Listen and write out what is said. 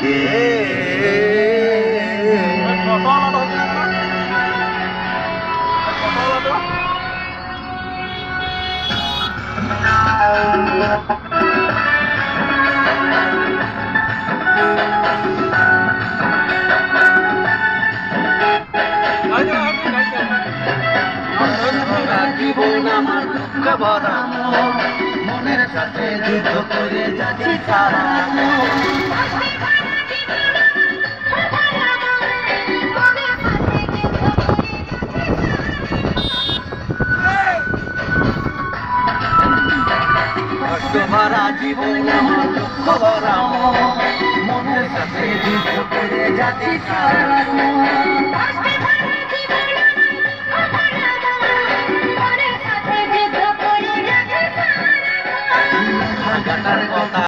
বুকে জীবন আমার দুঃখ ভরা মনের সাথে যুদ্ধ করে যাচ্ছি সারা কষ্ট ভরা জীবন আমার দুঃখ ভরা মনের সাথে যুদ্ধ করে যাচ্ছি সারা